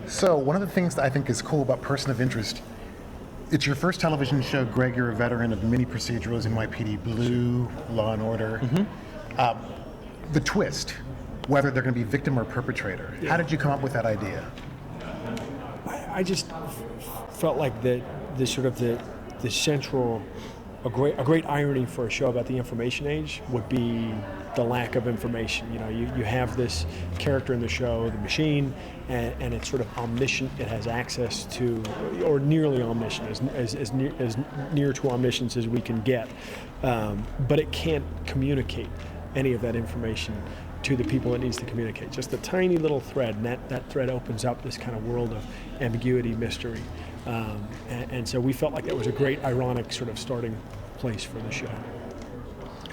So one of the things that I think is cool about Person of Interest, it's your first television show. Greg, you're a veteran of many procedurals, NYPD Blue, Law and Order. The twist, whether they're going to be victim or perpetrator. Yeah. How did you come up with that idea? I just felt like the central, a great irony for a show about the information age would be the lack of information. You know, you have this character in the show, the machine, and it's sort of omniscient. It has access to, or nearly omniscient, as near to omniscience as we can get, but it can't communicate any of that information to the people it needs to communicate. Just a tiny little thread, and that thread opens up this kind of world of ambiguity, mystery. And so we felt like that was a great, ironic sort of starting place for the show.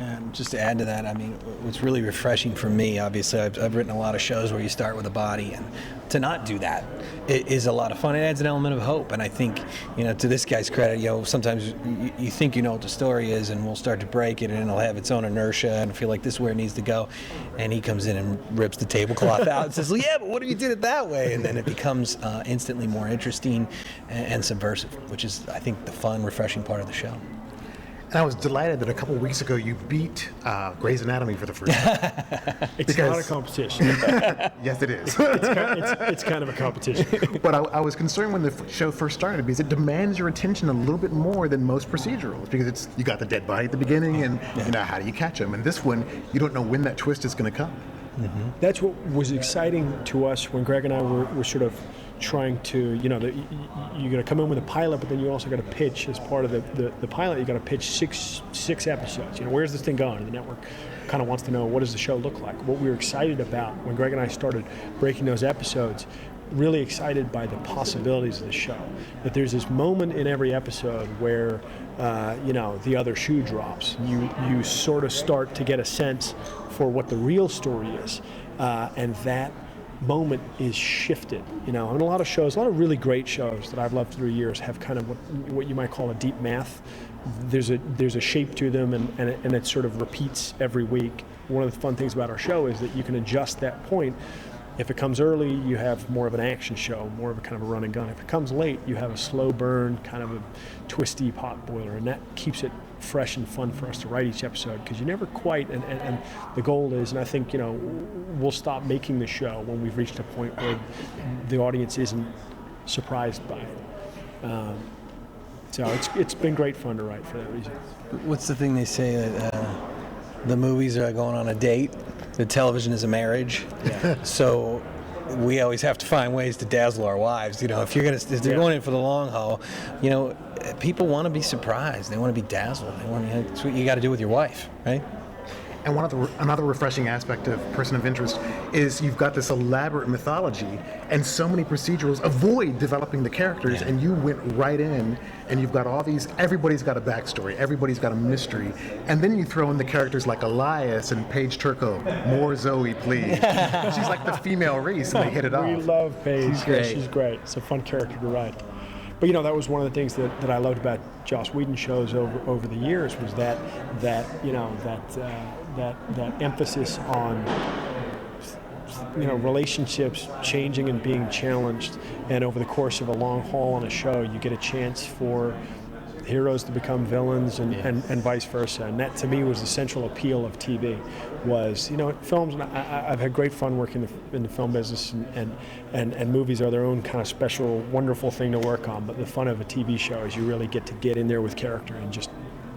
And just to add to that, I mean, what's really refreshing for me, obviously, I've written a lot of shows where you start with a body, and to not do that, it is a lot of fun. It adds an element of hope, and I think, to this guy's credit, sometimes you think you know what the story is, and we'll start to break it, and it'll have its own inertia, and feel like this is where it needs to go, and he comes in and rips the tablecloth out and says, yeah, but what if you did it that way? And then it becomes instantly more interesting and subversive, which is, I think, the fun, refreshing part of the show. And I was delighted that a couple of weeks ago you beat Grey's Anatomy for the first time. It's not a competition. Yes, it is. It's kind of a competition. But I was concerned when the show first started because it demands your attention a little bit more than most procedurals, because you got the dead body at the beginning, and how do you catch them? And this one, you don't know when that twist is going to come. Mm-hmm. That's what was exciting to us when Greg and I were sort of trying to, you're going to come in with a pilot, but then you also got to pitch as part of the pilot. You got to pitch six episodes. Where's this thing going? And the network kind of wants to know, what does the show look like? What we were excited about when Greg and I started breaking those episodes, really excited by the possibilities of the show. That there's this moment in every episode where the other shoe drops. You sort of start to get a sense for what the real story is, and that moment is shifted. And a lot of shows, a lot of really great shows that I've loved through years have kind of what you might call a deep math. There's a shape to them, and it sort of repeats every week. One of the fun things about our show is that you can adjust that point. If it comes early, you have more of an action show, more of a kind of a run and gun. If it comes late, you have a slow burn, kind of a twisty pot boiler, and that keeps it fresh and fun for us to write each episode, because you never quite, and the goal is, and I think, we'll stop making the show when we've reached a point where the audience isn't surprised by it. So it's been great fun to write for that reason. What's the thing they say that the movies are going on a date? The television is a marriage. Yeah. So we always have to find ways to dazzle our wives. If they're going in for the long haul, people want to be surprised. They want to be dazzled. That's what you got to do with your wife, right? And another refreshing aspect of Person of Interest is you've got this elaborate mythology, and so many procedurals avoid developing the characters, and you went right in, and you've got all these, everybody's got a backstory, everybody's got a mystery, and then you throw in the characters like Elias and Paige Turco. More Zoe, please. She's like the female Reese, and they hit it off. We love Paige. She's great. It's a fun character to write. But that was one of the things that I loved about Joss Whedon shows over the years, was that emphasis on relationships changing and being challenged, and over the course of a long haul on a show, you get a chance for heroes to become villains and vice versa. And that, to me, was the central appeal of TV. Was, films, and I've had great fun working in the film business, and movies are their own kind of special, wonderful thing to work on. But the fun of a TV show is you really get to get in there with character and just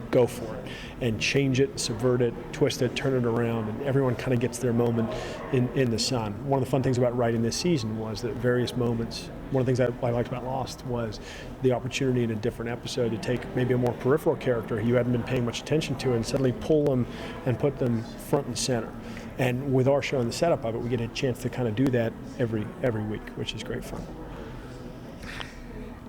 go for it and change it, subvert it, twist it, turn it around, and everyone kind of gets their moment in the sun. One of the fun things about writing this season was that at various moments, one of the things I liked about Lost was the opportunity in a different episode to take maybe a more peripheral character you hadn't been paying much attention to and suddenly pull them and put them front and center. And with our show and the setup of it, we get a chance to kind of do that every week, which is great fun.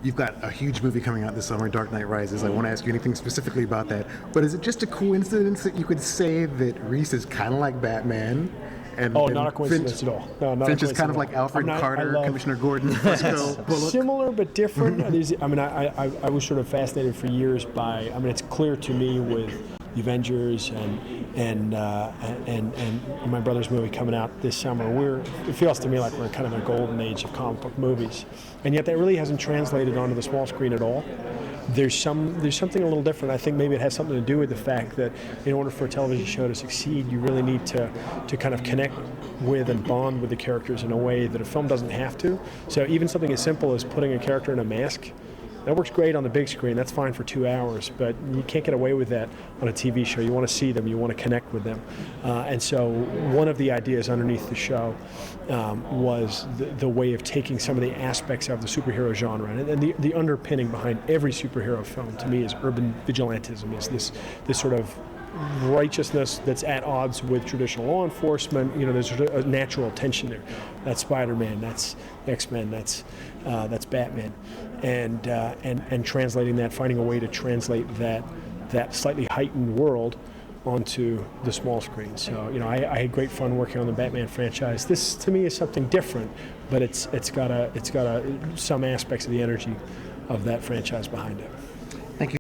You've got a huge movie coming out this summer, Dark Knight Rises. I won't ask you anything specifically about that, but is it just a coincidence that you could say that Reese is kind of like Batman? Not a coincidence at all. No, not Finch is kind of like Alfred Carter, Commissioner Gordon, Fusco, Bullock. Similar but different. I was sort of fascinated for years by, it's clear to me with the Avengers and my brother's movie coming out this summer. It feels to me like we're kind of in a golden age of comic book movies, and yet that really hasn't translated onto the small screen at all. There's something a little different. I think maybe it has something to do with the fact that in order for a television show to succeed, you really need to kind of connect with and bond with the characters in a way that a film doesn't have to. So even something as simple as putting a character in a mask, that works great on the big screen. That's fine for 2 hours, but you can't get away with that on a TV show. You want to see them. You want to connect with them. And so one of the ideas underneath the show was the way of taking some of the aspects of the superhero genre. And the underpinning behind every superhero film, to me, is urban vigilantism, is this sort of righteousness that's at odds with traditional law enforcement. There's a natural tension there. That's Spider-Man, that's X-Men, that's Batman, and translating that, finding a way to translate that slightly heightened world onto the small screen. So I had great fun working on the Batman franchise. This to me is something different, but it's got some aspects of the energy of that franchise behind it.